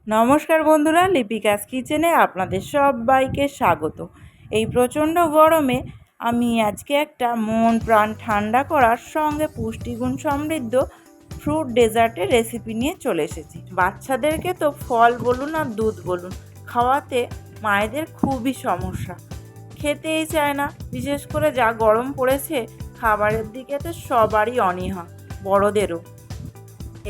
নমস্কার বন্ধুরা, লিপিকাস কিচেনে আপনাদের সবাইকে স্বাগত। এই প্রচণ্ড গরমে আমি আজকে একটা মন প্রাণ ঠান্ডা করার সঙ্গে পুষ্টিগুণ সমৃদ্ধ ফ্রুট ডেজার্টের রেসিপি নিয়ে চলে এসেছি। বাচ্চাদেরকে তো ফল বলুন আর দুধ বলুন, খাওয়াতে মায়েদের খুবই সমস্যা, খেতেই চায় না। বিশেষ করে যা গরম পড়েছে, খাবারের দিকে তো সবারই অনীহা, বড়দেরও।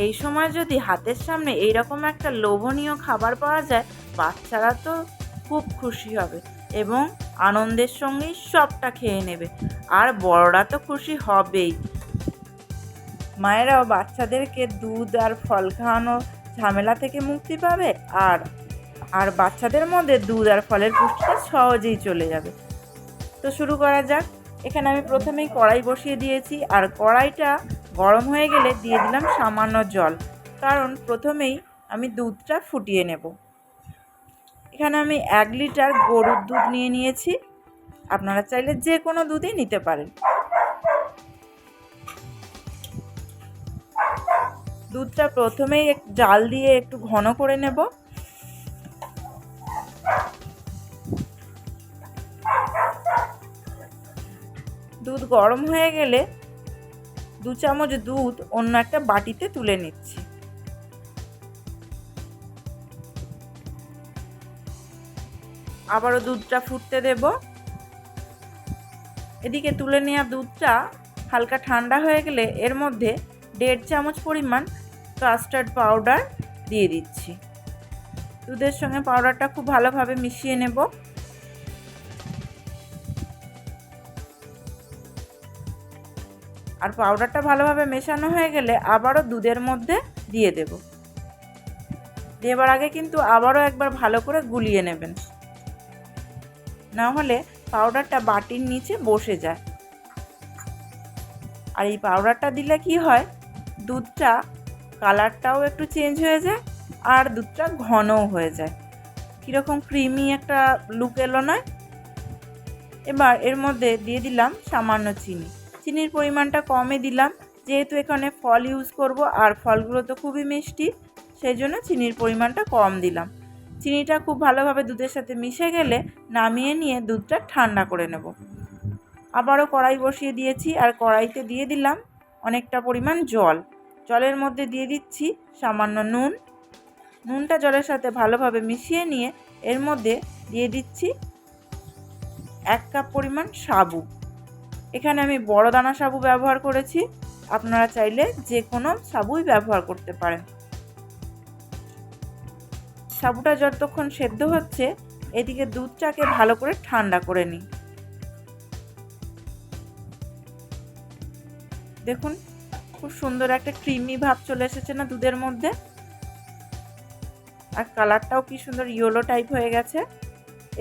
এই সময় যদি হাতের সামনে এইরকম একটা লোভনীয় খাবার পাওয়া যায়, বাচ্চারা তো খুব খুশি হবে এবং আনন্দের সঙ্গেই সবটা খেয়ে নেবে, আর বড়রা তো খুশি হবেই। মায়েরাও বাচ্চাদেরকে দুধ আর ফল খাওয়ানোর ঝামেলা থেকে মুক্তি পাবে, আর বাচ্চাদের মধ্যে দুধ আর ফলের পুষ্টিটা সহজেই চলে যাবে। তো শুরু করা যাক। এখানে আমি প্রথমেই কড়াই বসিয়ে দিয়েছি, আর কড়াইটা গরম হয়ে গেলে দিয়ে দিলাম সামান্য জল, কারণ প্রথমেই আমি দুধটা ফুটিয়ে নেব। এখানে আমি 1 লিটার গরুর দুধ নিয়েছি, আপনারা চাইলে যে কোনো দুধই নিতে পারেন। দুধটা প্রথমেই জাল দিয়ে একটু ঘন করে নেব। দুধ গরম হয়ে গেলে 2 চামচ দুধ অন্য একটা বাটিতে তুলে নিচ্ছি। আবারও দুধটা ফুটতে দেব। এদিকে তুলে নেওয়া দুধটা হালকা ঠান্ডা হয়ে গেলে এর মধ্যে 1.5 চামচ পরিমাণ কাস্টার্ড পাউডার দিয়ে দিচ্ছি। দুধের সঙ্গে পাউডারটা খুব ভালোভাবে মিশিয়ে নেব। আর পাউডারটা ভালোভাবে মেশানো হয়ে গেলে আবারও দুধের মধ্যে দিয়ে দেব। দেবার আগে কিন্তু আবারও একবার ভালো করে গুলিয়ে নেবেন, না হলে পাউডারটা বাটির নিচে বসে যায়। আর এই পাউডারটা দিলে কি হয়, দুধটা কালারটাও একটু চেঞ্জ হয়ে যায় আর দুধটা ঘনও হয়ে যায়, কীরকম ক্রিমি একটা লুক এলো নয়। এবার এর মধ্যে দিয়ে দিলাম সামান্য চিনি। চিনির পরিমাণটা কমে দিলাম, যেহেতু এখানে ফল ইউজ করব আর ফলগুলো তো খুবই মিষ্টি, সেই জন্য চিনির পরিমাণটা কম দিলাম। চিনিটা খুব ভালোভাবে দুধের সাথে মিশে গেলে নামিয়ে নিয়ে দুধটা ঠান্ডা করে নেব। আবারও কড়াই বসিয়ে দিয়েছি, আর কড়াইতে দিয়ে দিলাম অনেকটা পরিমাণ জল। জলের মধ্যে দিয়ে দিচ্ছি সামান্য নুন। নুনটা জলের সাথে ভালোভাবে মিশিয়ে নিয়ে এর মধ্যে দিয়ে দিচ্ছি 1 কাপ পরিমাণ সাবু। এখানে আমি বড় দানা সাবু ব্যবহার করেছি, আপনারা চাইলে যে কোনো সাবুই ব্যবহার করতে পারেন। সাবুটা যতক্ষণ সেদ্ধ হচ্ছে, এদিকে দুধটাকে ভালো করে ঠান্ডা করে নিই। দেখুন, খুব সুন্দর একটা ক্রিমি ভাব চলে এসেছে না দুধের মধ্যে, আর কালারটাও কি সুন্দর ইয়েলো টাইপ হয়ে গেছে।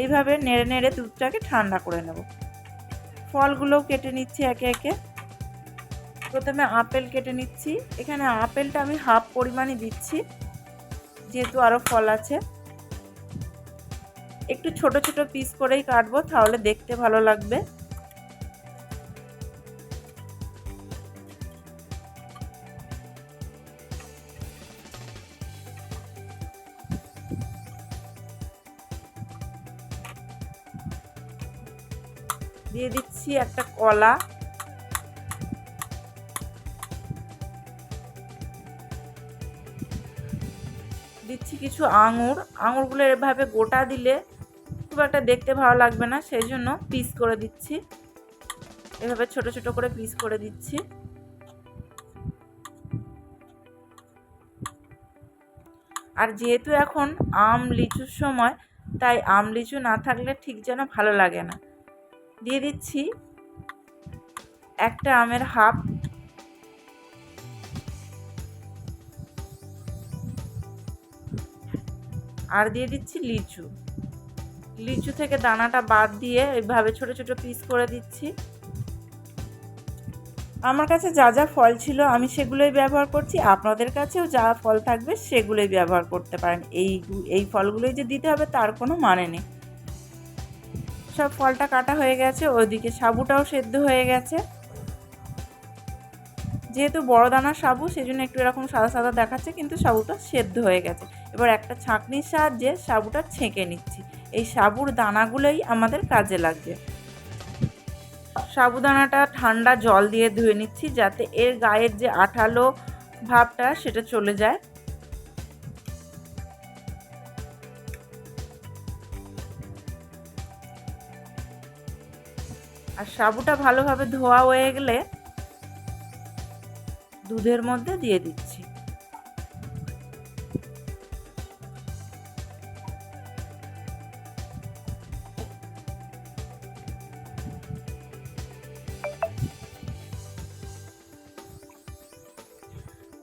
এইভাবে নেড়ে নেড়ে দুধটাকে ঠান্ডা করে নেব। ফলগুলোও কেটে নিচ্ছি একে একে। প্রথমে আপেল কেটে নিচ্ছি। এখানে আপেলটা আমি হাফ পরিমাণই দিচ্ছি, যেহেতু আরও ফল আছে। একটু ছোট ছোট পিস করেই কাটবো, তাহলে দেখতে ভালো লাগবে। দিয়ে দিচ্ছি একটা কলা, দিচ্ছি কিছু আঙুর। আঙুরগুলো এভাবে গোটা দিলে খুব একটা দেখতে ভালো লাগবে না, সেই জন্য পিস করে দিচ্ছি। এভাবে ছোট ছোট করে পিস করে দিচ্ছি। আর যেহেতু এখন আম লিচুর সময়, তাই আম লিচু না থাকলে ঠিক যেন ভালো লাগে না। দিয়ে দিচ্ছি একটা আমের হাফ। আর দিয়ে দিচ্ছি লিচু। লিচু থেকে দানাটা বাদ দিয়ে এইভাবে ছোট ছোট পিস করে দিচ্ছি। আমার কাছে যা যা ফল ছিল আমি সেগুলোই ব্যবহার করছি, আপনাদের কাছেও যা ফল থাকবে সেগুলোই ব্যবহার করতে পারেন। এই ফলগুলোই যে দিতে হবে তার কোনো মানে নেই। সব ফলটা কাটা হয়ে গেছে, ওইদিকে সাবুটাও সেদ্ধ হয়ে গেছে। যেহেতু বড় দানা সাবু সেই জন্য একটু এরকম সাদা সাদা দেখাচ্ছে, কিন্তু সাবুটা সেদ্ধ হয়ে গেছে। এবার একটা ছাঁকনির সাহায্যে সাবুটা ছেঁকে নিচ্ছি। এই সাবুর দানাগুলোই আমাদের কাজে লাগবে। সাবুদানাটা ঠান্ডা জল দিয়ে ধুয়ে নিচ্ছি, যাতে এর গায়ের যে আঠালো ভাবটা সেটা চলে যায়। আর সাবুটা ভালোভাবে ধোয়া হয়ে গেলে দুধের মধ্যে দিয়ে দিচ্ছি।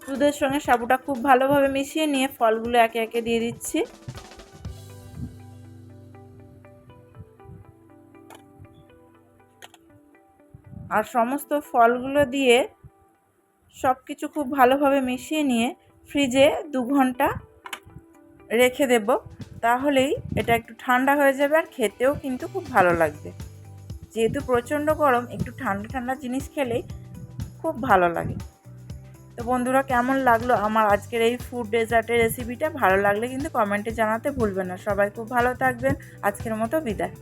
দুধের সঙ্গে সাবুটা খুব ভালোভাবে মিশিয়ে নিয়ে ফলগুলো একে একে দিয়ে দিচ্ছি। আর সমস্ত ফলগুলো দিয়ে সব কিছু খুব ভালোভাবে মিশিয়ে নিয়ে ফ্রিজে 2 ঘন্টা রেখে দেব। তাহলেই এটা একটু ঠান্ডা হয়ে যাবে, আর খেতেও কিন্তু খুব ভালো লাগবে। যেহেতু প্রচণ্ড গরম, একটু ঠান্ডা ঠান্ডা জিনিস খেলেই খুব ভালো লাগে। তো বন্ধুরা, কেমন লাগলো আমার আজকের এই ফুড ডেজার্টের রেসিপিটা? ভালো লাগলে কিন্তু কমেন্টে জানাতে ভুলবেন না। সবাই খুব ভালো থাকবেন। আজকের মতো বিদায়।